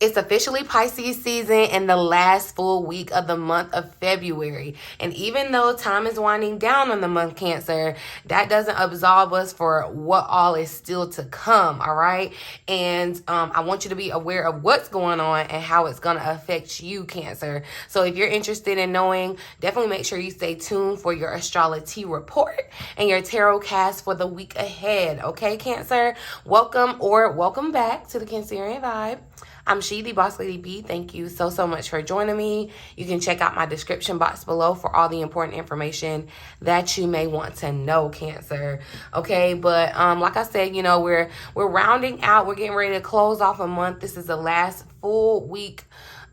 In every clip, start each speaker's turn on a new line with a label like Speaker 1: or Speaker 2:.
Speaker 1: It's officially Pisces season and the last full week of the month of February. And even though time is winding down on the month Cancer, that doesn't absolve us for what all is still to come, all right? And I want you to be aware of what's going on and how it's going to affect you, Cancer. So if you're interested in knowing, definitely make sure you stay tuned for your Astrolotea report and your tarot cast for the week ahead, okay, Cancer? Welcome back to the Cancerian Vibe. I'm She, the Boss Lady B. Thank you so much for joining me. You can check out my description box below for all the important information that you may want to know, Cancer. Okay, but like I said, you know, we're rounding out. We're getting ready to close off a month. This is the last full week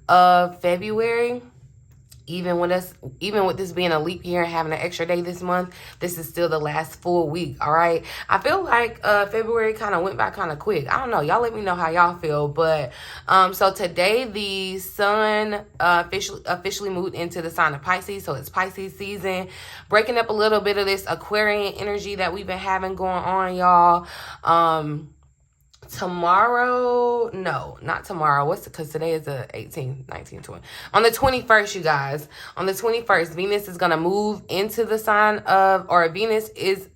Speaker 1: of February. Even with this being a leap year and having an extra day this month, this is still the last full week, all right? I feel like February kind of went by kind of quick. I don't know. Y'all let me know how y'all feel. But so today the sun officially moved into the sign of Pisces. So it's Pisces season, breaking up a little bit of this Aquarian energy that we've been having going on, y'all. Tomorrow, no, not tomorrow. Because today is the 18th, 19th, 20. On the 21st, you guys, on the 21st, Venus is going to move into the sign of, or Venus is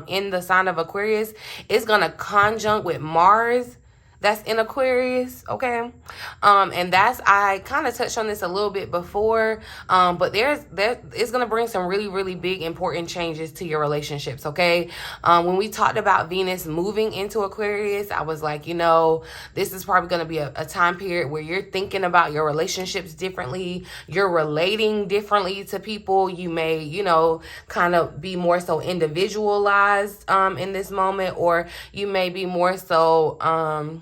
Speaker 1: in the sign of Aquarius. It's going to conjunct with Mars. That's in Aquarius, okay? And I kind of touched on this a little bit before, but it's going to bring some really big, important changes to your relationships, okay? When we talked about Venus moving into Aquarius, I was like, you know, this is probably going to be a time period where you're thinking about your relationships differently. You're relating differently to people. You may, you know, kind of be more so individualized in this moment, or you may be more so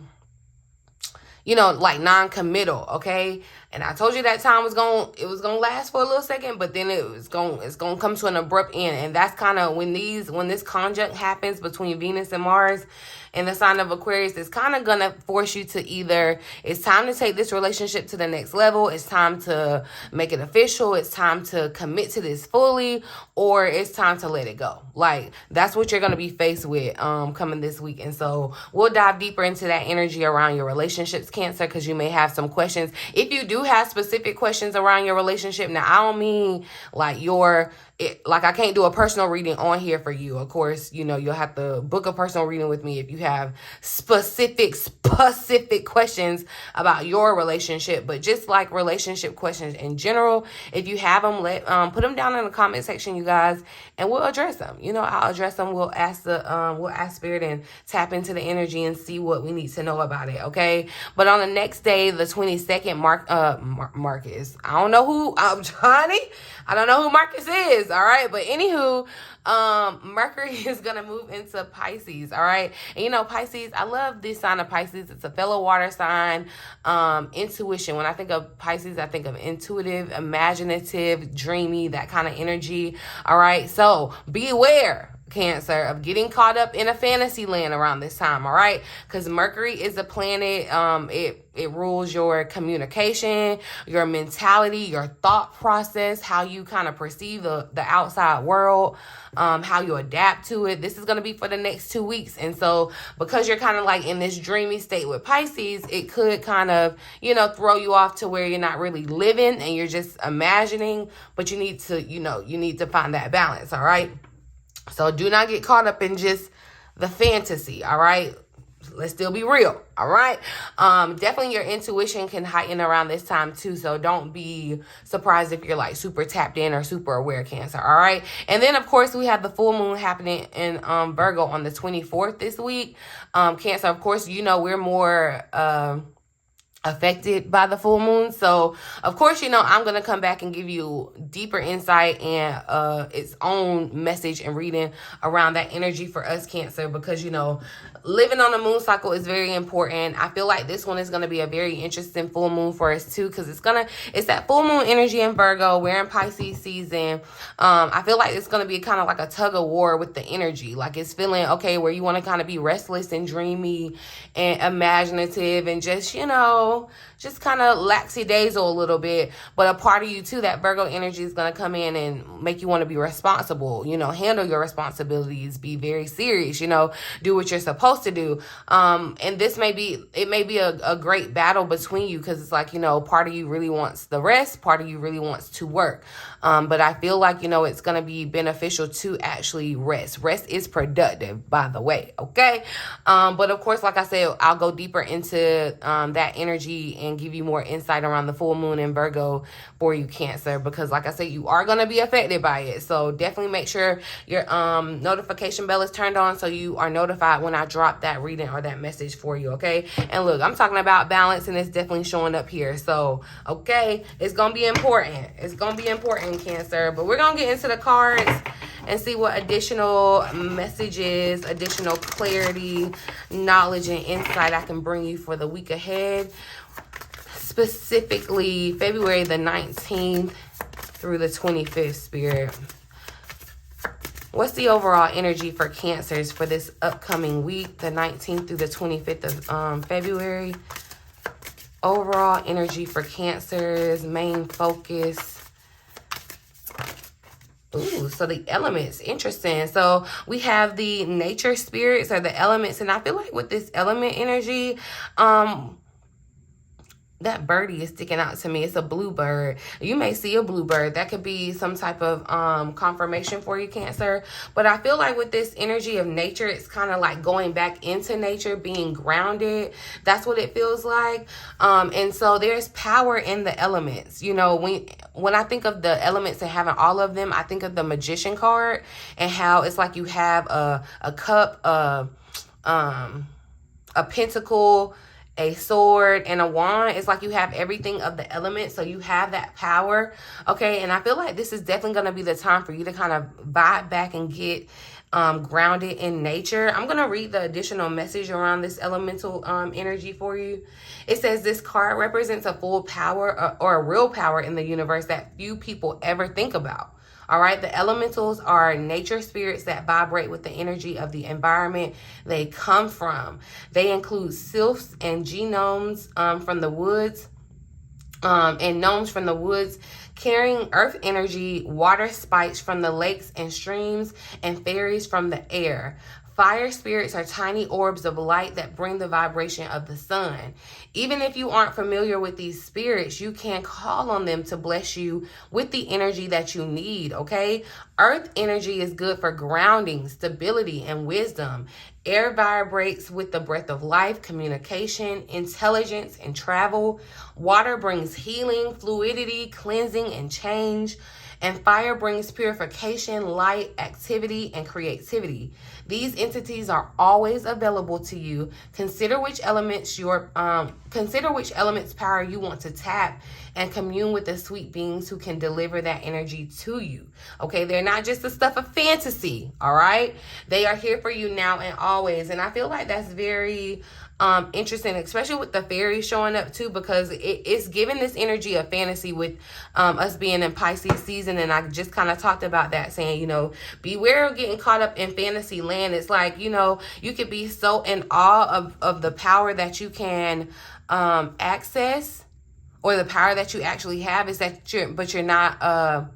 Speaker 1: you know, like non-committal, okay? And I told you that time was going to last for a little second, but then it's going to come to an abrupt end. And that's kind of when this conjunct happens between Venus and Mars in the sign of Aquarius, it's kind of going to force you to either, it's time to take this relationship to the next level, it's time to make it official, it's time to commit to this fully, or it's time to let it go. Like, that's what you're going to be faced with coming this week. And so we'll dive deeper into that energy around your relationships, Cancer, because you may have some questions. If you do have specific questions around your relationship, now I don't mean like I can't do a personal reading on here for you. Of course, you know, you'll have to book a personal reading with me if you have specific questions about your relationship. But just like relationship questions in general, if you have them, put them down in the comment section, you guys, and we'll address them. You know, I'll address them. We'll ask Spirit and tap into the energy and see what we need to know about it. Okay. But on the next day, the 22nd, Marcus. I don't know who Marcus is. All right. But anywho, Mercury is going to move into Pisces. All right. And you know, Pisces, I love this sign of Pisces. It's a fellow water sign. Intuition. When I think of Pisces, I think of intuitive, imaginative, dreamy, that kind of energy. All right. So beware, Cancer, of getting caught up in a fantasy land around this time, all right? Because Mercury is a planet. It rules your communication, your mentality, your thought process, how you kind of perceive the outside world, how you adapt to it. This is going to be for the next 2 weeks. And so because you're kind of like in this dreamy state with Pisces, it could kind of, you know, throw you off to where you're not really living and you're just imagining, but you need to find that balance, all right? So do not get caught up in just the fantasy, all right? Let's still be real, all right? Definitely your intuition can heighten around this time too, so don't be surprised if you're like super tapped in or super aware, Cancer, all right? And then, of course, we have the full moon happening in Virgo on the 24th this week. Cancer, of course, you know, we're more affected by the full moon. So, of course, you know, I'm going to come back and give you deeper insight and its own message and reading around that energy for us, Cancer, because, you know, living on the moon cycle is very important. I feel like this one is going to be a very interesting full moon for us too, because it's that full moon energy in Virgo. We're in Pisces season. I feel like it's going to be kind of like a tug of war with the energy. Like it's feeling, okay, where you want to kind of be restless and dreamy and imaginative and just, you know, just kind of lackadaisical a little bit. But a part of you too, that Virgo energy is going to come in and make you want to be responsible, you know, handle your responsibilities, be very serious, you know, do what you're supposed supposed to do. And this may be a great battle between you, because it's like, you know, part of you really wants the rest, part of you really wants to work. But I feel like, you know, it's going to be beneficial to actually rest. Rest is productive, by the way. Okay. But of course, like I said, I'll go deeper into that energy and give you more insight around the full moon in Virgo for you, Cancer, because like I said, you are going to be affected by it. So definitely make sure your notification bell is turned on so you are notified when I drop that reading or that message for you. Okay. And look, I'm talking about balance, and it's definitely showing up here. So, okay, it's going to be important. It's going to be important, Cancer. But we're going to get into the cards and see what additional messages, additional clarity, knowledge, and insight I can bring you for the week ahead. Specifically, February the 19th through the 25th, Spirit. What's the overall energy for Cancers for this upcoming week, the 19th through the 25th of February? Overall energy for Cancers, main focus. Ooh, so the elements, interesting. So we have the nature spirits or the elements, and I feel like with this element energy, that birdie is sticking out to me. It's a bluebird. You may see a bluebird. That could be some type of confirmation for you, Cancer. But I feel like with this energy of nature, it's kind of like going back into nature, being grounded. That's what it feels like. And so there's power in the elements. You know, when I think of the elements and having all of them, I think of the Magician card and how it's like you have a cup, a pentacle, a sword, and a wand. It's like you have everything of the elements, so you have that power. Okay, and I feel like this is definitely going to be the time for you to kind of vibe back and get grounded in nature. I'm going to read the additional message around this elemental energy for you. It says this card represents a full power or a real power in the universe that few people ever think about. All right, the elementals are nature spirits that vibrate with the energy of the environment they come from. They include sylphs and genomes from the woods, and gnomes from the woods, carrying earth energy, water spikes from the lakes and streams, and fairies from the air. Fire spirits are tiny orbs of light that bring the vibration of the sun. Even if you aren't familiar with these spirits, you can call on them to bless you with the energy that you need, okay? Earth energy is good for grounding, stability, and wisdom. Air vibrates with the breath of life, communication, intelligence, and travel. Water brings healing, fluidity, cleansing, and change. And fire brings purification, light, activity, and creativity. These entities are always available to you. Consider which elements power you want to tap, and commune with the sweet beings who can deliver that energy to you. Okay, they're not just the stuff of fantasy, all right? They are here for you now and always. And I feel like that's very interesting, especially with the fairies showing up too, because it's giving this energy of fantasy with us being in Pisces season. And I just kind of talked about that, saying, you know, beware of getting caught up in fantasy land. It's like, you know, you could be so in awe of the power that you can access, or the power that you actually have, is that you're not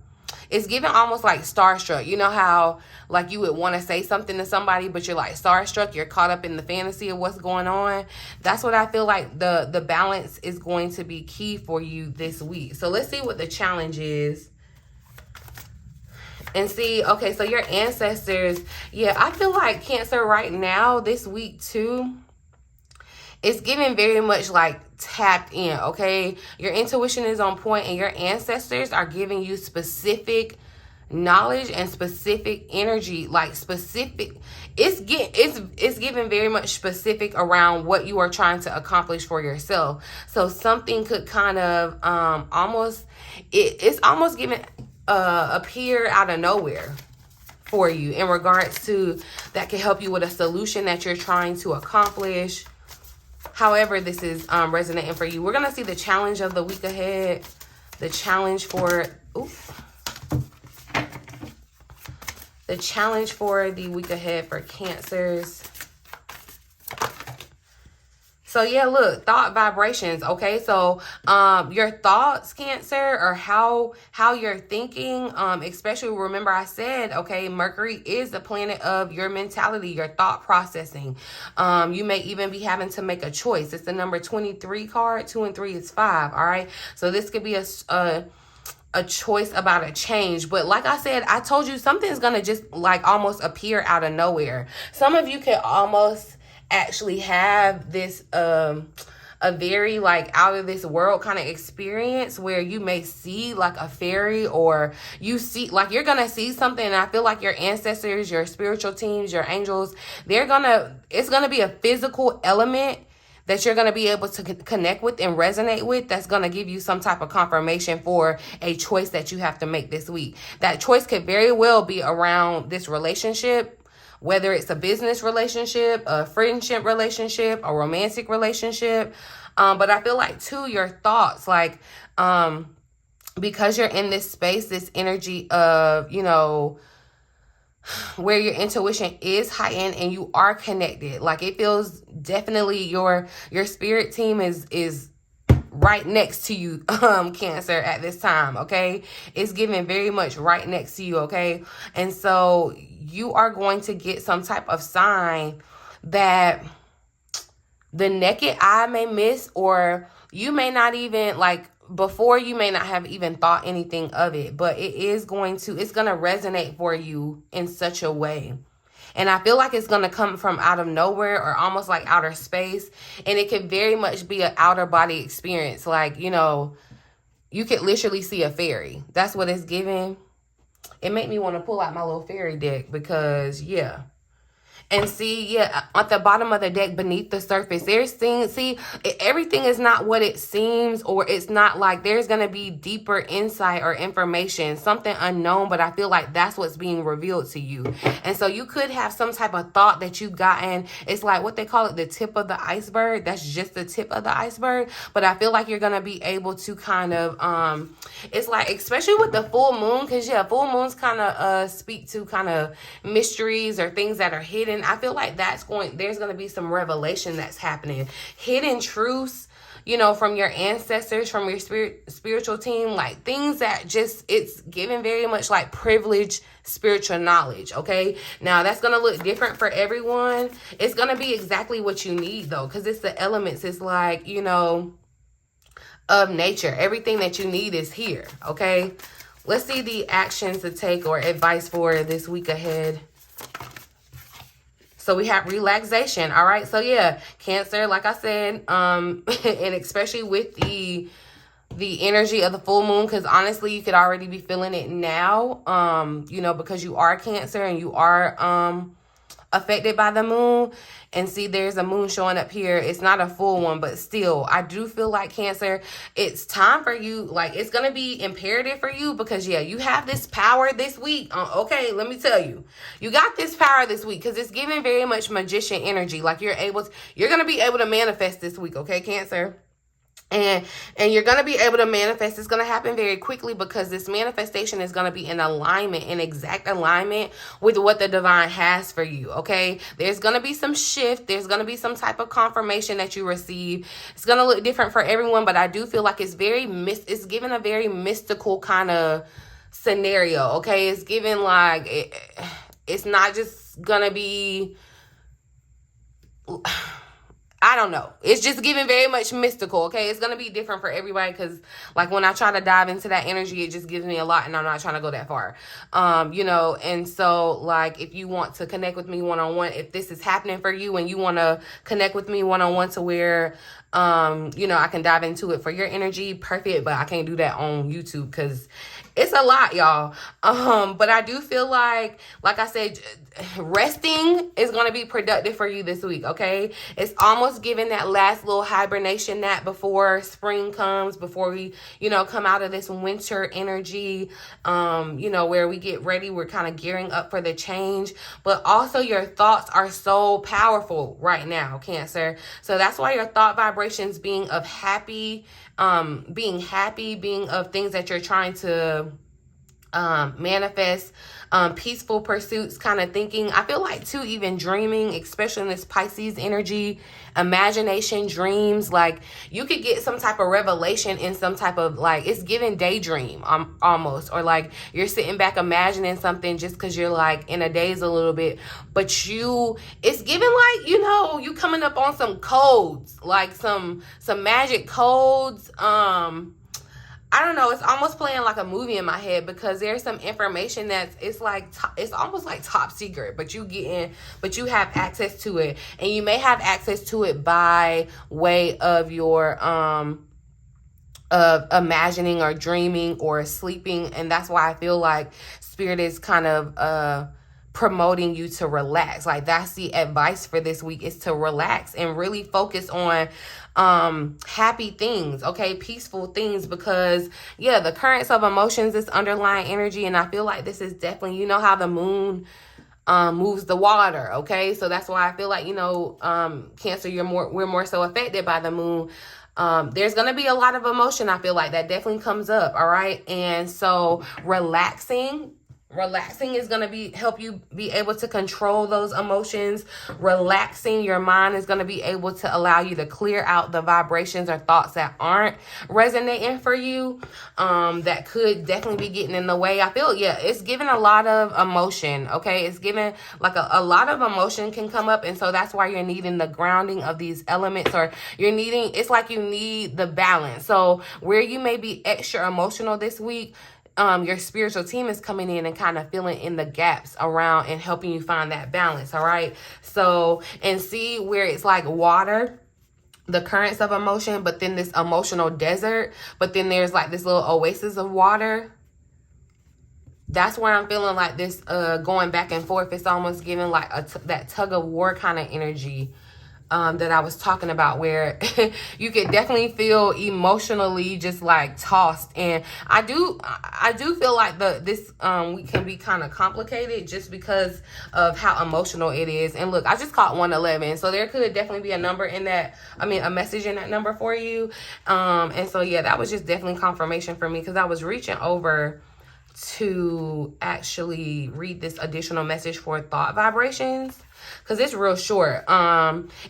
Speaker 1: it's giving almost like starstruck. You know how like you would want to say something to somebody, but you're like starstruck, you're caught up in the fantasy of what's going on. That's what I feel like the balance is going to be key for you this week. So let's see what the challenge is. And see, okay, so your ancestors, yeah, I feel like Cancer right now, this week too, it's giving very much like tapped in, okay? Your intuition is on point, and your ancestors are giving you specific knowledge and specific energy, like specific. It's giving very much specific around what you are trying to accomplish for yourself. So something could kind of it's almost giving appear out of nowhere for you in regards to that can help you with a solution that you're trying to accomplish. However this is resonating for you. We're going to see the challenge of the week ahead. The challenge for... the challenge for the week ahead for Cancers. So yeah, look, thought vibrations, okay? So your thoughts, Cancer, or how you're thinking, especially remember I said, okay, Mercury is the planet of your mentality, your thought processing. You may even be having to make a choice. It's the number 23 card. 2 and 3 is 5, all right? So this could be a choice about a change. But like I said, I told you something's gonna just like almost appear out of nowhere. Some of you can almost actually have this a very like out of this world kind of experience where you may see like a fairy, or you see like you're gonna see something, and I feel like your ancestors, your spiritual teams, your angels, it's gonna be a physical element that you're going to be able to connect with and resonate with, that's going to give you some type of confirmation for a choice that you have to make this week. That choice could very well be around this relationship, whether it's a business relationship, a friendship relationship, a romantic relationship. But I feel like too, your thoughts, like, because you're in this space, this energy of, you know, where your intuition is heightened and you are connected. Like it feels definitely your spirit team is right next to you, Cancer, at this time, okay? It's giving very much right next to you, okay? And so you are going to get some type of sign that the naked eye may miss, or you may not even like, before you may not have even thought anything of it, but it's going to resonate for you in such a way. And I feel like it's going to come from out of nowhere, or almost like outer space. And it could very much be an outer body experience. Like, you know, you could literally see a fairy. That's what it's giving. It made me want to pull out my little fairy deck because, yeah. And see, yeah, at the bottom of the deck, beneath the surface, there's things, see, everything is not what it seems, or it's not like there's going to be deeper insight or information, something unknown, but I feel like that's what's being revealed to you. And so you could have some type of thought that you've gotten. It's like what they call it, the tip of the iceberg. That's just the tip of the iceberg. But I feel like you're going to be able to kind of, it's like, especially with the full moon, because yeah, full moons kind of speak to kind of mysteries or things that are hidden. I feel like there's going to be some revelation that's happening. Hidden truths, you know, from your ancestors, from your spiritual team, like things that just, it's given very much like privileged spiritual knowledge, okay? Now, that's going to look different for everyone. It's going to be exactly what you need, though, because it's the elements. It's like, you know, of nature. Everything that you need is here, okay? Let's see the actions to take or advice for this week ahead. So we have relaxation. All right. So yeah, Cancer, like I said, and especially with the energy of the full moon, because honestly, you could already be feeling it now, you know, because you are Cancer and you are affected by the moon. And see, there's a moon showing up here. It's not a full one, but still, I do feel like Cancer, it's time for you. Like, it's going to be imperative for you because, yeah, you have this power this week. Okay, let me tell you. You got this power this week because it's giving very much magician energy. Like, you're going to be able to manifest this week, okay, Cancer? And you're going to be able to manifest. It's going to happen very quickly because this manifestation is going to be in alignment, in exact alignment with what the divine has for you, okay? There's going to be some shift. There's going to be some type of confirmation that you receive. It's going to look different for everyone, but I do feel like it's given a very mystical kind of scenario, okay? It's given like, it's not just going to be... I don't know. It's just giving very much mystical, okay? It's going to be different for everybody because, like, when I try to dive into that energy, it just gives me a lot, and I'm not trying to go that far. You know, and so, like, if you want to connect with me one-on-one, if this is happening for you and you want to connect with me one-on-one to where, you know, I can dive into it for your energy, perfect, but I can't do that on YouTube because it's a lot, y'all. But I do feel like I said, resting is going to be productive for you this week, okay? It's almost giving that last little hibernation nap before spring comes, before we, you know, come out of this winter energy, you know, where we get ready. We're kind of gearing up for the change. But also your thoughts are so powerful right now, Cancer. So that's why your thought vibrations being of happy, being of things that you're trying to manifest peaceful pursuits, kind of thinking. I feel like too, even dreaming, especially in this Pisces energy, imagination, dreams, like you could get some type of revelation in some type of, like, it's giving daydream almost, or like you're sitting back imagining something just because you're like in a daze a little bit, but it's giving like, you know, you coming up on some codes, like some magic codes. I don't know, it's almost playing like a movie in my head, because there's some information that's, it's almost like top secret, but you have access to it, and you may have access to it by way of your of imagining or dreaming or sleeping. And that's why I feel like Spirit is kind of promoting you to relax. Like, that's the advice for this week, is to relax and really focus on happy things, okay, peaceful things, because yeah, the currents of emotions is underlying energy. And I feel like this is definitely, you know how the moon moves the water, okay? So that's why I feel like, you know, Cancer, we're more so affected by the moon. There's going to be a lot of emotion, I feel like, that definitely comes up, all right? And so relaxing is going to help you be able to control those emotions. Relaxing your mind is going to be able to allow you to clear out the vibrations or thoughts that aren't resonating for you, that could definitely be getting in the way. I feel, yeah, it's giving a lot of emotion, okay? It's giving like a lot of emotion can come up, and so that's why you're needing the grounding of these elements, or it's like you need the balance. So where you may be extra emotional this week, your spiritual team is coming in and kind of filling in the gaps around and helping you find that balance, all right? So, and see where it's like water, the currents of emotion, but then this emotional desert, but then there's like this little oasis of water. That's where I'm feeling like this going back and forth. It's almost giving like that tug of war kind of energy that I was talking about, where you could definitely feel emotionally just like tossed. And I do feel like this week can be kind of complicated just because of how emotional it is. And look, I just caught 111, so there could definitely be a number in that, a message in that number for you. And so yeah, that was just definitely confirmation for me, because I was reaching over to actually read this additional message for thought vibrations, because it's real short.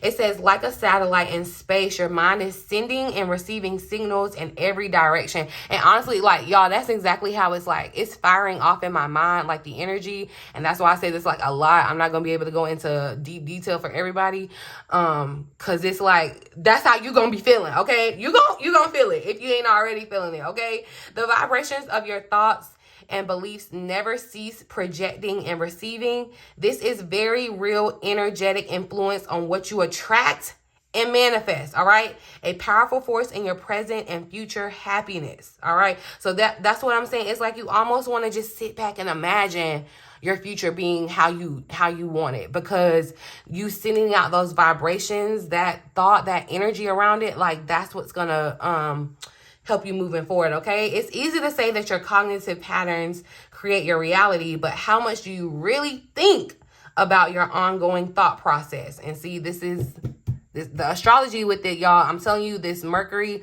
Speaker 1: It says, like a satellite in space, your mind is sending and receiving signals in every direction. And honestly, like, y'all, that's exactly how it's like. It's firing off in my mind, like the energy. And that's why I say this like a lot. I'm not gonna be able to go into deep detail for everybody, because it's like, that's how you gonna be feeling, okay? You gonna feel it if you ain't already feeling it, okay? The vibrations of your thoughts and beliefs never cease projecting and receiving. This is very real energetic influence on what you attract and manifest, all right? A powerful force in your present and future happiness, all right? So that's what I'm saying. It's like you almost want to just sit back and imagine your future being how you want it, because you sending out those vibrations, that thought, that energy around it, like that's what's gonna help you moving forward, okay? It's easy to say that your cognitive patterns create your reality, but how much do you really think about your ongoing thought process? And see, this is the astrology with it, y'all. I'm telling you, this Mercury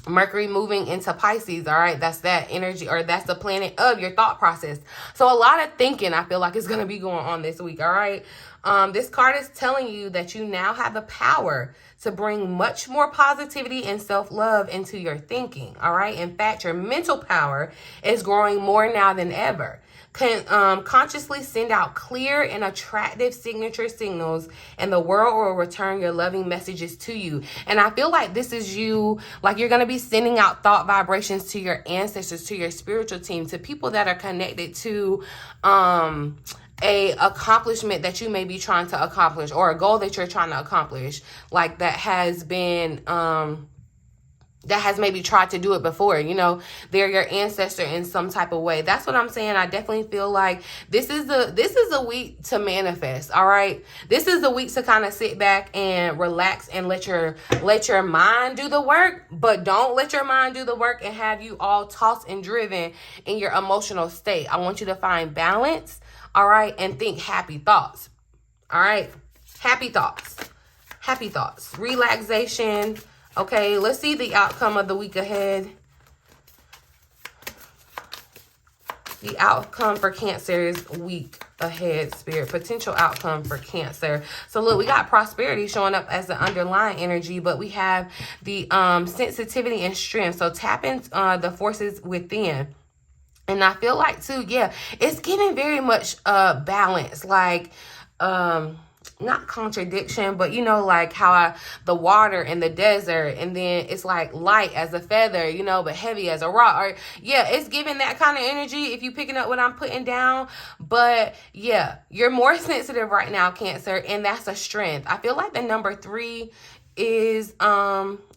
Speaker 1: moving into Pisces, all right? That's that energy, or that's the planet of your thought process. So a lot of thinking, I feel like, is going to be going on this week, all right? This card is telling you that you now have the power to bring much more positivity and self-love into your thinking, all right? In fact, your mental power is growing more now than ever. Can consciously send out clear and attractive signature signals, and the world will return your loving messages to you. And I feel like this is you, like you're going to be sending out thought vibrations to your ancestors, to your spiritual team, to people that are connected to a accomplishment that you may be trying to accomplish, or a goal that you're trying to accomplish, like that has been that has maybe tried to do it before. You know, they're your ancestor in some type of way. That's what I'm saying. I definitely feel like this is a week to manifest, all right? This is the week to kind of sit back and relax and let your mind do the work, but don't let your mind do the work and have you all tossed and driven in your emotional state. I want you to find balance, all right, and think happy thoughts, all right? Happy thoughts, relaxation. Okay, let's see the outcome of the week ahead. The outcome for Cancer's week ahead, Spirit. Potential outcome for Cancer. So look, we got prosperity showing up as the underlying energy, but we have the sensitivity and strength. So tap into the forces within. And I feel like too, yeah, it's giving very much balance, like not contradiction, but you know, like how the water in the desert, and then it's like light as a feather, you know, but heavy as a rock. Or yeah, it's giving that kind of energy if you picking up what I'm putting down. But yeah, you're more sensitive right now, Cancer, and that's a strength. I feel like the number 3 is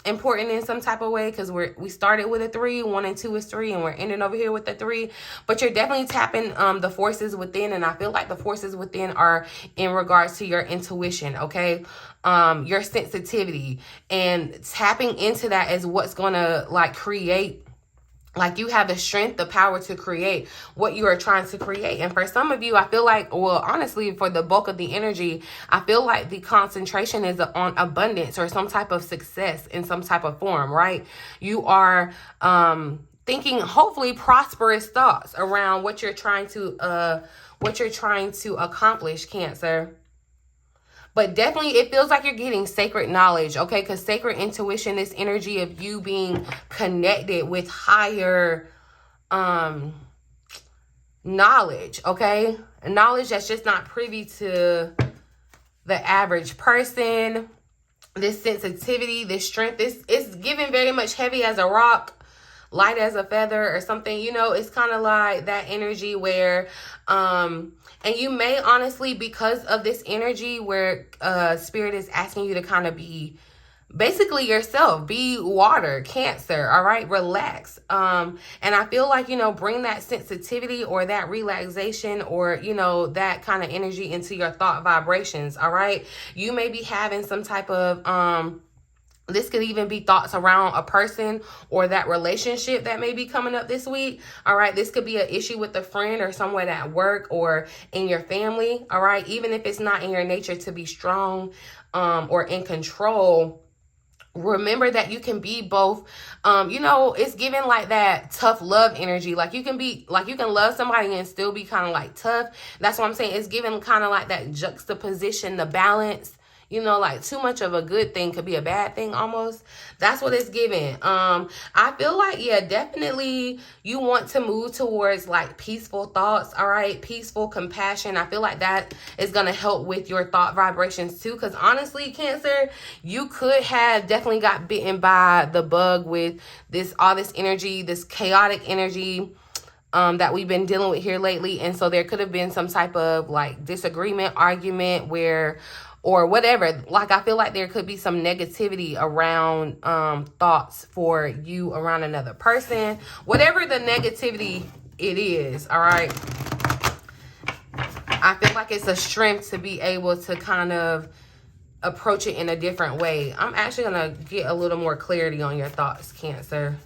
Speaker 1: important in some type of way, because we started with a 3, 1 and 2 is 3, and we're ending over here with the 3. But you're definitely tapping the forces within, and I feel like the forces within are in regards to your intuition, okay? Your sensitivity, and tapping into that is what's gonna like create. Like you have the strength, the power to create what you are trying to create. And for some of you, I feel like, well, honestly, for the bulk of the energy, I feel like the concentration is on abundance or some type of success in some type of form, right? You are thinking hopefully prosperous thoughts around what you're trying to accomplish, Cancer. But definitely, it feels like you're getting sacred knowledge, okay? Because sacred intuition, this energy of you being connected with higher knowledge, okay? Knowledge that's just not privy to the average person. This sensitivity, this strength, it's giving very much heavy as a rock, light as a feather or something. You know, it's kind of like that energy where and you may honestly, because of this energy where Spirit is asking you to kind of be basically yourself, be water, Cancer, all right? Relax. And I feel like, you know, bring that sensitivity or that relaxation or, you know, that kind of energy into your thought vibrations, all right? You may be having some type of this could even be thoughts around a person or that relationship that may be coming up this week. All right. This could be an issue with a friend or someone at work or in your family. All right. Even if it's not in your nature to be strong or in control, remember that you can be both. You know, it's giving like that tough love energy. Like you can love somebody and still be kind of like tough. That's what I'm saying. It's giving kind of like that juxtaposition, the balance. You know, like too much of a good thing could be a bad thing almost. That's what it's giving. I feel like, yeah, definitely you want to move towards like peaceful thoughts, all right? Peaceful compassion. I feel like that is going to help with your thought vibrations too. Because honestly, Cancer, you could have definitely got bitten by the bug with all this energy, this chaotic energy that we've been dealing with here lately. And so there could have been some type of like disagreement, argument or whatever. Like, I feel like there could be some negativity around thoughts for you around another person. Whatever the negativity it is, all right? I feel like it's a strength to be able to kind of approach it in a different way. I'm actually going to get a little more clarity on your thoughts, Cancer.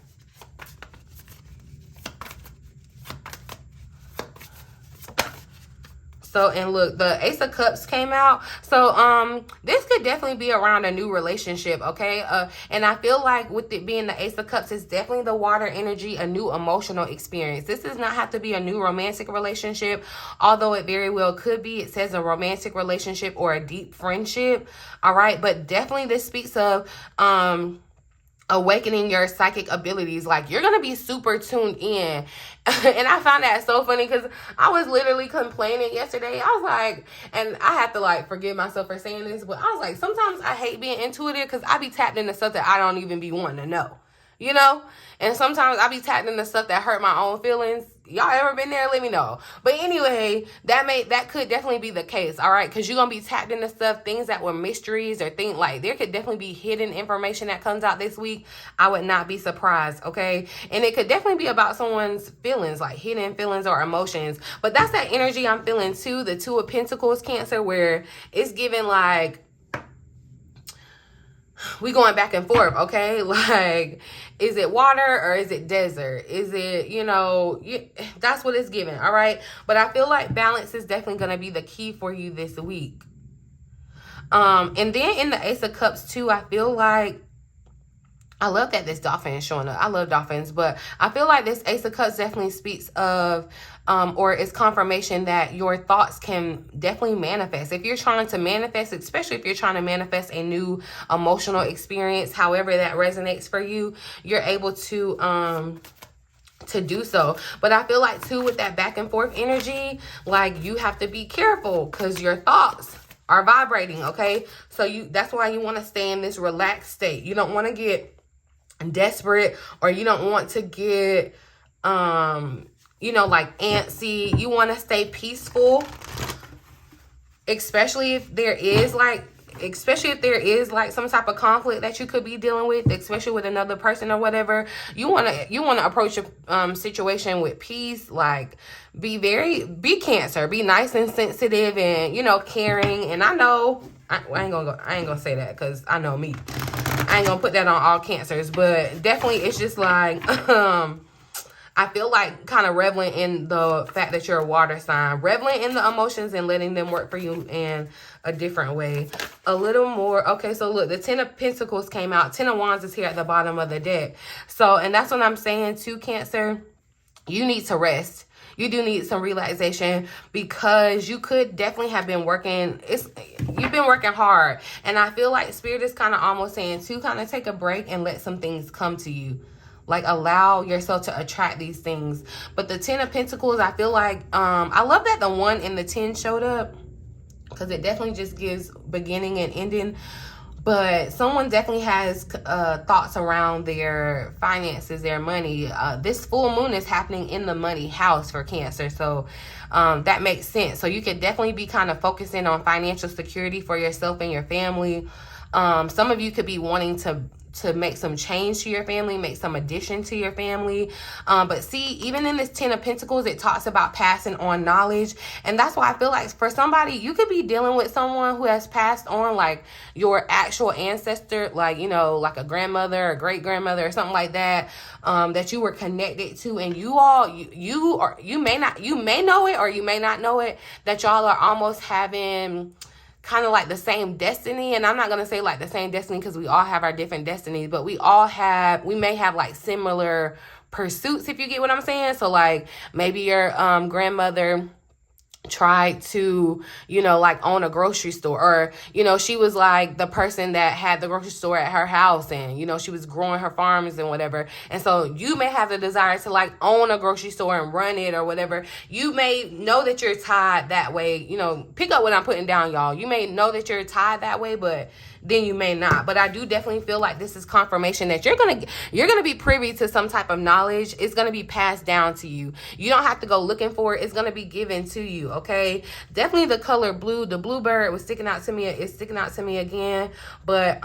Speaker 1: So, and look, the Ace of Cups came out. So, this could definitely be around a new relationship, okay? And I feel like with it being the Ace of Cups, it's definitely the water energy, a new emotional experience. This does not have to be a new romantic relationship, although it very well could be. It says a romantic relationship or a deep friendship, all right? But definitely this speaks of awakening your psychic abilities. Like, you're gonna be super tuned in. And I found that so funny because I was literally complaining yesterday. I was like, and I have to like forgive myself for saying this, but I was like, sometimes I hate being intuitive because I be tapped into stuff that I don't even be wanting to know, you know? And sometimes I be tapped into stuff that hurt my own feelings. Y'all ever been there? Let me know. But anyway, that could definitely be the case, all right? Because you're going to be tapped into stuff, things that were mysteries or things like, there could definitely be hidden information that comes out this week. I would not be surprised, okay? And it could definitely be about someone's feelings, like hidden feelings or emotions. But that's that energy I'm feeling too, the Two of Pentacles, Cancer, where it's giving like, we going back and forth, okay? Like, is it water or is it desert? Is it, you know, that's what it's giving, all right? But I feel like balance is definitely going to be the key for you this week. And then in the Ace of Cups too, I feel like I love that this dolphin is showing up. I love dolphins, but I feel like this Ace of Cups definitely speaks of, or is confirmation that your thoughts can definitely manifest. If you're trying to manifest, especially if you're trying to manifest a new emotional experience, however that resonates for you, you're able to do so. But I feel like too, with that back and forth energy, like you have to be careful because your thoughts are vibrating, okay? So that's why you want to stay in this relaxed state. You don't want to get desperate, or you don't want to get you know, like antsy. You want to stay peaceful, especially if there is like some type of conflict that you could be dealing with, especially with another person or whatever. You want to approach a situation with peace. Like be Cancer, be nice and sensitive and, you know, caring. And I know I ain't gonna say that because I know me. I ain't gonna put that on all Cancers, but definitely it's just like I feel like kind of reveling in the fact that you're a water sign, reveling in the emotions and letting them work for you in a different way. A little more. Okay, so look, the 10 of Pentacles came out. 10 of Wands is here at the bottom of the deck. So, and that's what I'm saying to Cancer. You need to rest. You do need some relaxation because you could definitely have been working. You've been working hard. And I feel like Spirit is kind of almost saying to kind of take a break and let some things come to you. Like allow yourself to attract these things. But the 10 of Pentacles, I feel like, I love that the 1 and the 10 showed up because it definitely just gives beginning and ending. But someone definitely has thoughts around their finances, their money. This full moon is happening in the money house for Cancer. So that makes sense. So you could definitely be kind of focusing on financial security for yourself and your family. Some of you could be wanting to make some change to your family, make some addition to your family. But see, even in this 10 of Pentacles, it talks about passing on knowledge. And that's why I feel like for somebody, you could be dealing with someone who has passed on, like your actual ancestor, like, you know, like a grandmother or great grandmother or something like that, that you were connected to. And you may know it or you may not know it, that y'all are almost having kind of like the same destiny. And I'm not going to say like the same destiny because we all have our different destinies, but we may have like similar pursuits, if you get what I'm saying. So like maybe your grandmother tried to, you know, like own a grocery store, or, you know, she was like the person that had the grocery store at her house and, you know, she was growing her farms and whatever. And so you may have the desire to like own a grocery store and run it or whatever. You may know that you're tied that way, you know, pick up what I'm putting down, y'all. You may know that you're tied that way, but then you may not. But I do definitely feel like this is confirmation that you're gonna be privy to some type of knowledge. It's gonna be passed down to you. You don't have to go looking for it. It's gonna be given to you. Okay, definitely the color blue. The bluebird was sticking out to me. It's sticking out to me again. But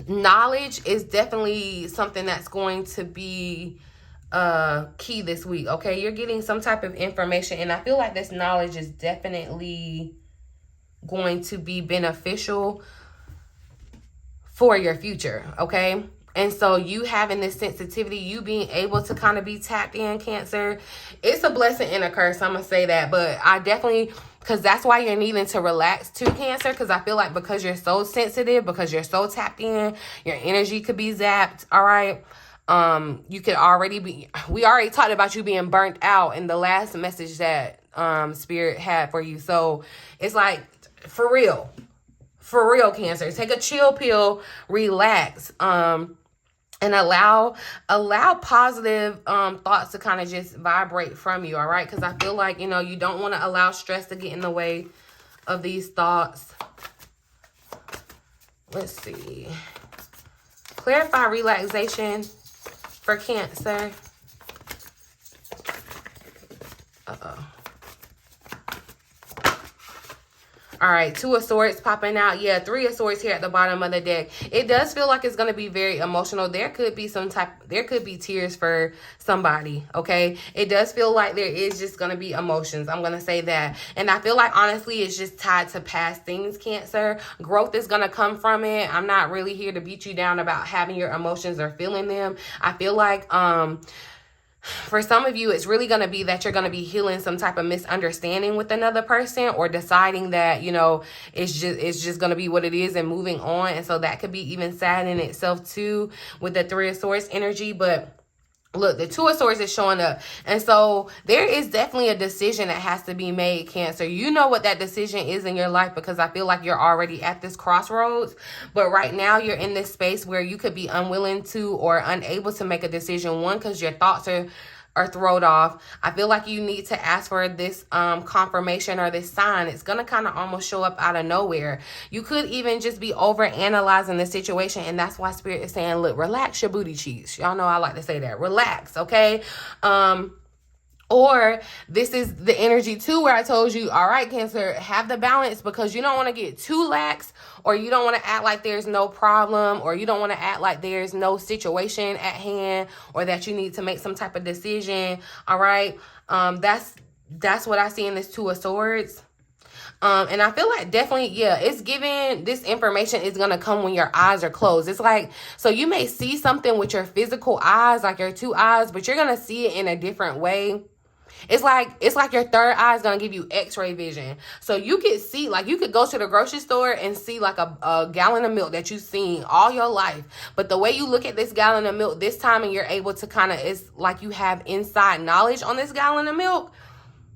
Speaker 1: knowledge is definitely something that's going to be key this week. Okay, you're getting some type of information, and I feel like this knowledge is definitely going to be beneficial for your future. Okay, and so you having this sensitivity, you being able to kind of be tapped in, Cancer, it's a blessing and a curse. I'm gonna say that. But I definitely, because that's why you're needing to relax too, Cancer, because I feel like because you're so sensitive, because you're so tapped in, your energy could be zapped. All right, you could we already talked about you being burnt out in the last message that Spirit had for you. So it's like, for real, Cancer, take a chill pill, relax, and allow positive thoughts to kind of just vibrate from you. All right, because I feel like, you know, you don't want to allow stress to get in the way of these thoughts. Let's see, clarify relaxation for Cancer. All right, 2 of Swords popping out. Yeah, 3 of Swords here at the bottom of the deck. It does feel like it's going to be very emotional. There could be tears for somebody, okay? It does feel like there is just going to be emotions. I'm going to say that. And I feel like, honestly, it's just tied to past things, Cancer. Growth is going to come from it. I'm not really here to beat you down about having your emotions or feeling them. I feel like, For some of you, it's really going to be that you're going to be healing some type of misunderstanding with another person, or deciding that, you know, it's just going to be what it is and moving on. And so that could be even sad in itself too, with the Three of Swords energy. But look, the Two of Swords is showing up. And so there is definitely a decision that has to be made, Cancer. You know what that decision is in your life, because I feel like you're already at this crossroads. But right now you're in this space where you could be unwilling to or unable to make a decision. One, because your thoughts are thrown off. I feel like you need to ask for this confirmation or this sign. It's going to kind of almost show up out of nowhere. You could even just be over analyzing the situation. And that's why Spirit is saying, look, relax your booty cheeks. Y'all know I like to say that. Relax, okay? Or this is the energy too where I told you, all right, Cancer, have the balance, because you don't want to get too lax, or you don't want to act like there's no problem, or you don't want to act like there's no situation at hand, or that you need to make some type of decision. All right. That's what I see in this Two of Swords. And I feel like definitely, yeah, it's given, this information is going to come when your eyes are closed. It's like, so you may see something with your physical eyes, like your two eyes, but you're going to see it in a different way. It's like your third eye is going to give you x-ray vision. So you could see, like, you could go to the grocery store and see like a gallon of milk that you've seen all your life. But the way you look at this gallon of milk this time, and you're able to kind of, it's like you have inside knowledge on this gallon of milk.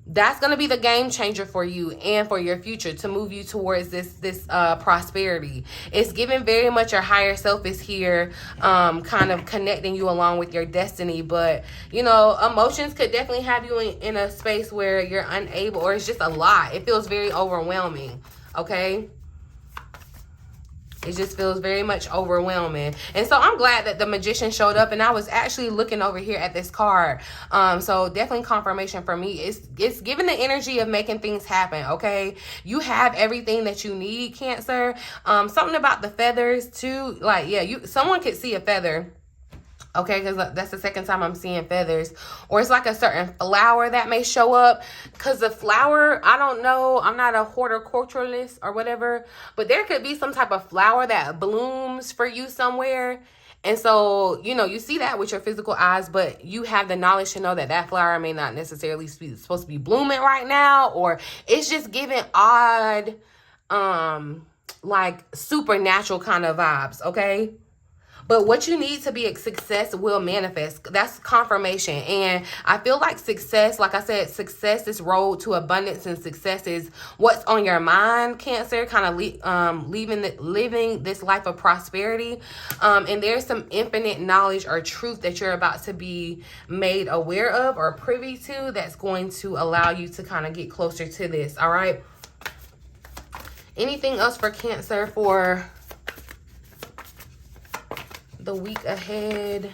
Speaker 1: That's going to be the game changer for you and for your future, to move you towards this prosperity. It's given very much your higher self is here, kind of connecting you along with your destiny. But, you know, emotions could definitely have you in a space where you're unable, or it's just a lot. It feels very overwhelming, okay? It just feels very much overwhelming. And so I'm glad that the Magician showed up, and I was actually looking over here at this card. So definitely confirmation for me. It's giving the energy of making things happen, okay? You have everything that you need, Cancer. Something about the feathers too. Like, yeah, someone could see a feather. Okay, because that's the second time I'm seeing feathers. Or it's like a certain flower that may show up. Because the flower, I don't know, I'm not a horticulturalist or whatever, but there could be some type of flower that blooms for you somewhere. And so, you know, you see that with your physical eyes, but you have the knowledge to know that that flower may not necessarily be supposed to be blooming right now. Or it's just giving odd, like supernatural kind of vibes, okay? But what you need to be a success will manifest. That's confirmation. And I feel like success, like I said, success is road to abundance, and success is what's on your mind, Cancer, kind of living this life of prosperity. And there's some infinite knowledge or truth that you're about to be made aware of or privy to, that's going to allow you to kind of get closer to this. All right. Anything else for Cancer for the week ahead?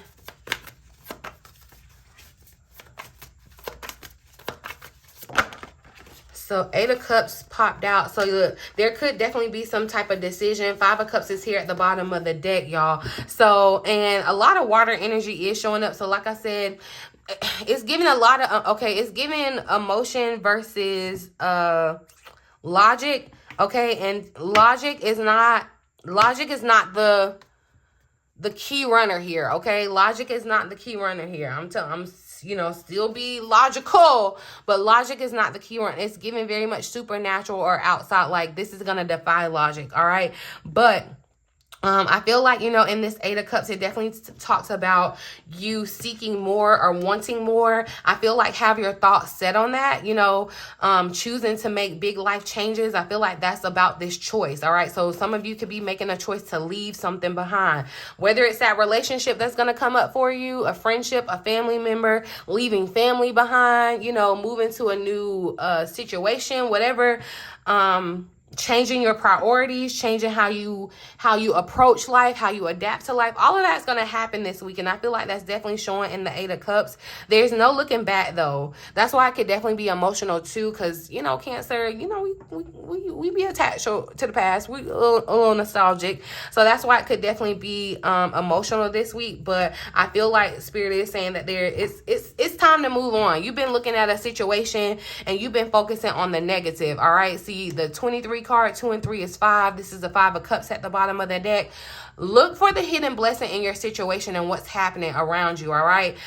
Speaker 1: So 8 of Cups popped out. So look, there could definitely be some type of decision. 5 of Cups is here at the bottom of the deck, y'all. So, and a lot of water energy is showing up. So like I said, it's giving a lot of, okay, it's giving emotion versus logic. Okay, and logic is not the key runner here, okay? Logic is not the key runner here. I'm you know, still be logical, but logic is not the key runner. It's giving very much supernatural or outside, like this is going to defy logic, all right? But I feel like, you know, in this 8 of Cups, it definitely talks about you seeking more or wanting more. I feel like have your thoughts set on that, you know, choosing to make big life changes. I feel like that's about this choice. All right. So some of you could be making a choice to leave something behind, whether it's that relationship that's going to come up for you, a friendship, a family member, leaving family behind, you know, moving to a new situation, whatever. Changing your priorities, changing how you approach life, how you adapt to life. All of that's going to happen this week. And I feel like that's definitely showing in the 8 of Cups. There's no looking back, though. That's why I could definitely be emotional, too. Because, you know, Cancer, you know, we be attached to the past. We a little nostalgic. So that's why it could definitely be emotional this week. But I feel like Spirit is saying that it's time to move on. You've been looking at a situation and you've been focusing on the negative. All right. See, the 23 card, 2 and 3 is 5. This is the 5 of Cups at the bottom of the deck. Look for the hidden blessing in your situation and what's happening around you. All right.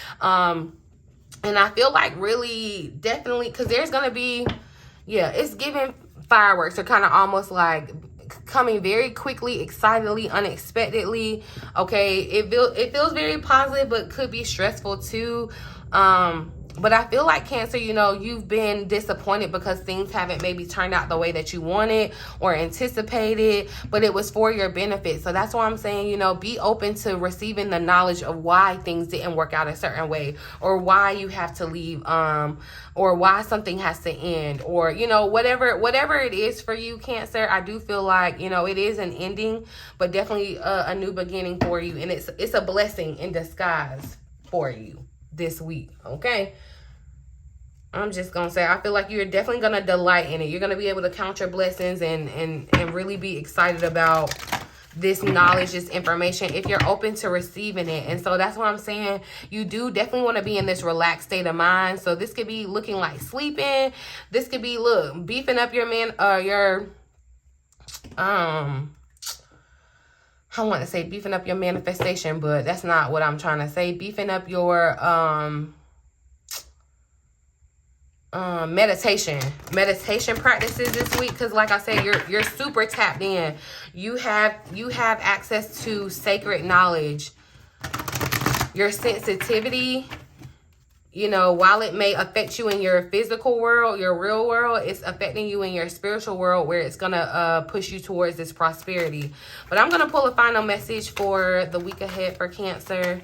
Speaker 1: And I feel like really, definitely, because there's going to be, yeah, it's giving fireworks are kind of almost like coming very quickly, excitedly, unexpectedly. Okay, it feels very positive, but could be stressful too. But I feel like Cancer, you know, you've been disappointed because things haven't maybe turned out the way that you wanted or anticipated, but it was for your benefit. So that's why I'm saying, you know, be open to receiving the knowledge of why things didn't work out a certain way, or why you have to leave, or why something has to end, or, you know, whatever it is for you, Cancer. I do feel like, you know, it is an ending, but definitely a new beginning for you. And it's a blessing in disguise for you this week. Okay, I'm just gonna say, I feel like you're definitely gonna delight in it. You're gonna be able to count your blessings and really be excited about this knowledge, this information, if you're open to receiving it. And so that's what I'm saying. You do definitely want to be in this relaxed state of mind. So this could be looking like sleeping. This could be, look, beefing up your I want to say beefing up your manifestation, but that's not what I'm trying to say. Beefing up your meditation practices this week, because like I said, you're super tapped in. You have access to sacred knowledge. Your sensitivity, you know, while it may affect you in your physical world, your real world, it's affecting you in your spiritual world, where it's gonna push you towards this prosperity. But I'm gonna pull a final message for the week ahead for Cancer.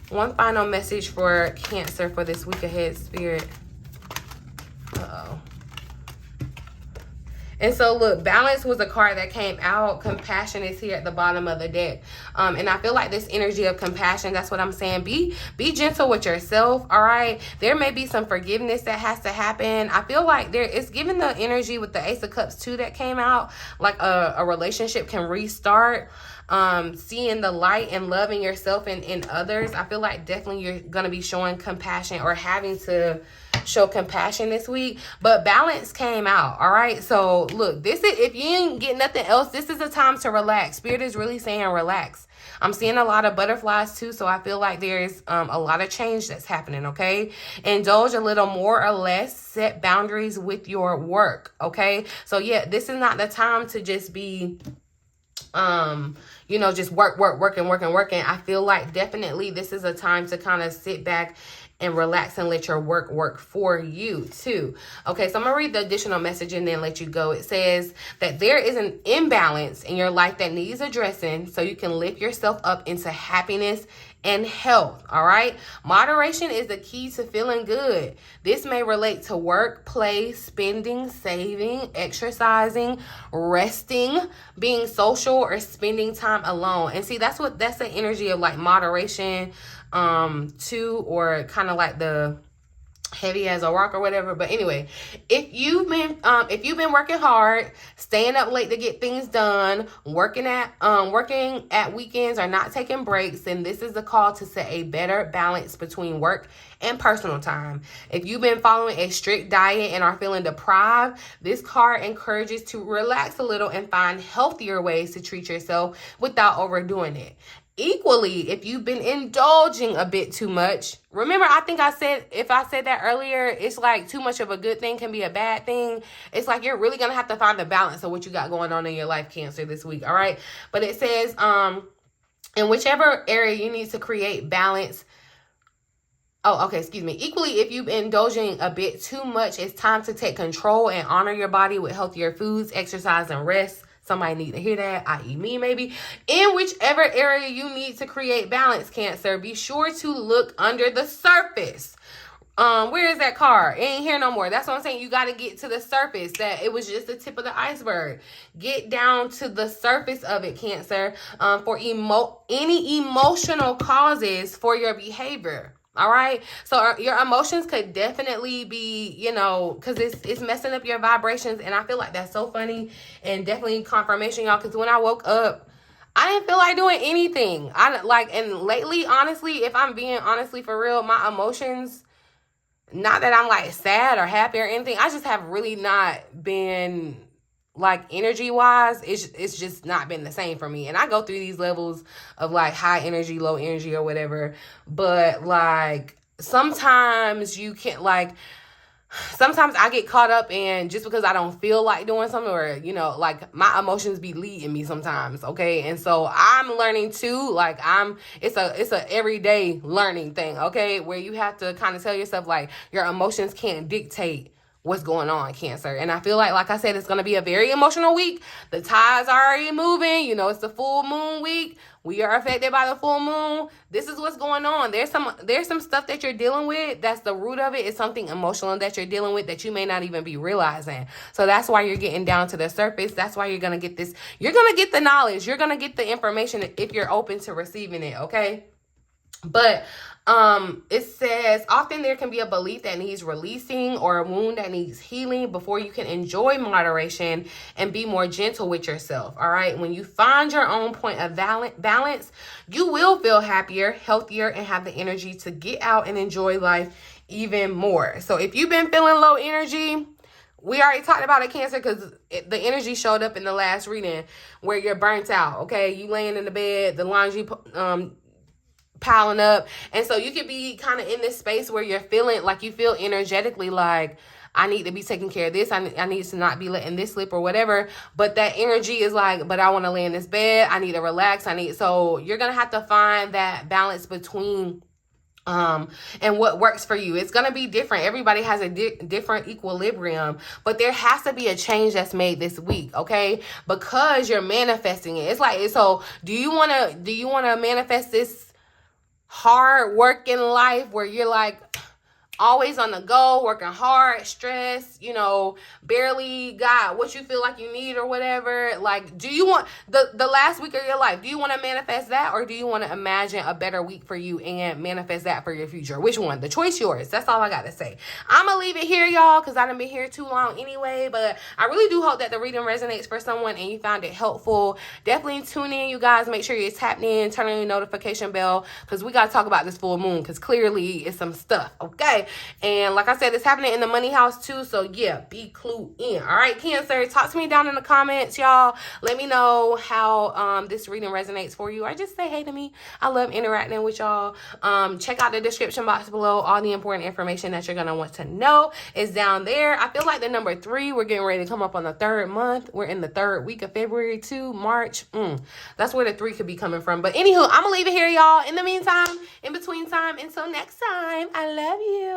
Speaker 1: One final message for Cancer for this week ahead, Spirit. Uh-oh. And so, look, balance was a card that came out. Compassion is here at the bottom of the deck. And I feel like this energy of compassion, that's what I'm saying. Be gentle with yourself, all right? There may be some forgiveness that has to happen. I feel like it's giving the energy with the Ace of Cups too that came out, like a relationship can restart. Seeing the light and loving yourself and in others. I feel like definitely you're going to be showing compassion, or having to show compassion this week. But balance came out, all right? So look, this is, if you ain't get nothing else, this is a time to relax. Spirit is really saying relax. I'm seeing a lot of butterflies too, so I feel like there's a lot of change that's happening, okay? Indulge a little more or less. Set boundaries with your work, okay? So yeah, this is not the time to just be you know, just working. I feel like definitely this is a time to kind of sit back and relax and let your work for you too. Okay, so I'm gonna read the additional message and then let you go. It says that there is an imbalance in your life that needs addressing, so you can lift yourself up into happiness and health, all right? Moderation is the key to feeling good. This may relate to work, play, spending, saving, exercising, resting, being social, or spending time alone. And see, that's the energy of like moderation too, or kind of like the heavy as a rock or whatever. But anyway, if you've been working hard, staying up late to get things done, working at weekends, or not taking breaks, then this is the call to set a better balance between work and personal time. If you've been following a strict diet and are feeling deprived, this card encourages to relax a little and find healthier ways to treat yourself without overdoing it. Equally, if you've been indulging a bit too much, remember, I think if I said that earlier, it's like too much of a good thing can be a bad thing. It's like you're really going to have to find the balance of what you got going on in your life, Cancer, this week, all right? But it says, in whichever area you need to create balance. Oh, okay, excuse me. Equally, if you've been indulging a bit too much, it's time to take control and honor your body with healthier foods, exercise, and rest. Somebody need to hear that, i.e. me maybe. In whichever area you need to create balance, Cancer, be sure to look under the surface. Where is that card? It ain't here no more. That's what I'm saying. You got to get to the surface. That it was just the tip of the iceberg. Get down to the surface of it, Cancer, for any emotional causes for your behavior. All right. So your emotions could definitely be, you know, because it's messing up your vibrations. And I feel like that's so funny, and definitely confirmation, y'all, because when I woke up, I didn't feel like doing anything. And lately, honestly, if I'm being honestly for real, my emotions, not that I'm like sad or happy or anything, I just have really not been, like, energy wise, it's just not been the same for me. And I go through these levels of like high energy, low energy, or whatever. But like, sometimes you can't, like, sometimes I get caught up in, just because I don't feel like doing something, or, you know, like, my emotions be leading me sometimes, okay? And so I'm learning too, like, it's a everyday learning thing, okay? Where you have to kind of tell yourself, like, your emotions can't dictate what's going on, Cancer. And I feel like I said, it's going to be a very emotional week. The tides are already moving. You know, it's the full moon week. We are affected by the full moon. This is what's going on. There's some stuff that you're dealing with. That's the root of it. It's something emotional that you're dealing with that you may not even be realizing. So that's why you're getting down to the surface. That's why you're going to get this. You're going to get the knowledge. You're going to get the information if you're open to receiving it, okay? But it says, often there can be a belief that needs releasing or a wound that needs healing before you can enjoy moderation and be more gentle with yourself. All right. When you find your own point of balance, you will feel happier, healthier, and have the energy to get out and enjoy life even more. So if you've been feeling low energy, we already talked about it, Cancer, because the energy showed up in the last reading where you're burnt out. Okay. You laying in the bed, the laundry, piling up, and so you could be kind of in this space where you're feeling like, you feel energetically like, I need to be taking care of this, I need to not be letting this slip or whatever, but that energy is like, but I want to lay in this bed, I need to relax, so you're gonna have to find that balance between and what works for you. It's gonna be different. Everybody has a different equilibrium, but there has to be a change that's made this week, okay? Because you're manifesting it. It's like, so do you want to manifest this hard working life where you're like always on the go, working hard, stressed, you know, barely got what you feel like you need or whatever? Like, do you want the last week of your life, do you want to manifest that, or do you want to imagine a better week for you and manifest that for your future? Which one? The choice yours. That's all I got to say. I'm gonna leave it here, y'all, because I done been here too long anyway, but I really do hope that the reading resonates for someone and you found it helpful. Definitely tune in, you guys. Make sure you're tapped in, turn on your notification bell, because we got to talk about this full moon, because clearly it's some stuff, okay? And like I said, it's happening in the money house too. So yeah, be clued in. All right, Cancer, talk to me down in the comments, y'all. Let me know how this reading resonates for you, or just say hey to me. I love interacting with y'all. Check out the description box below. All the important information that you're gonna want to know is down there. I feel like the number 3, we're getting ready to come up on the 3rd month. We're in the 3rd week of February too, March. That's where the 3 could be coming from. But anywho, I'm gonna leave it here, y'all. In the meantime, in between time, until next time, I love you.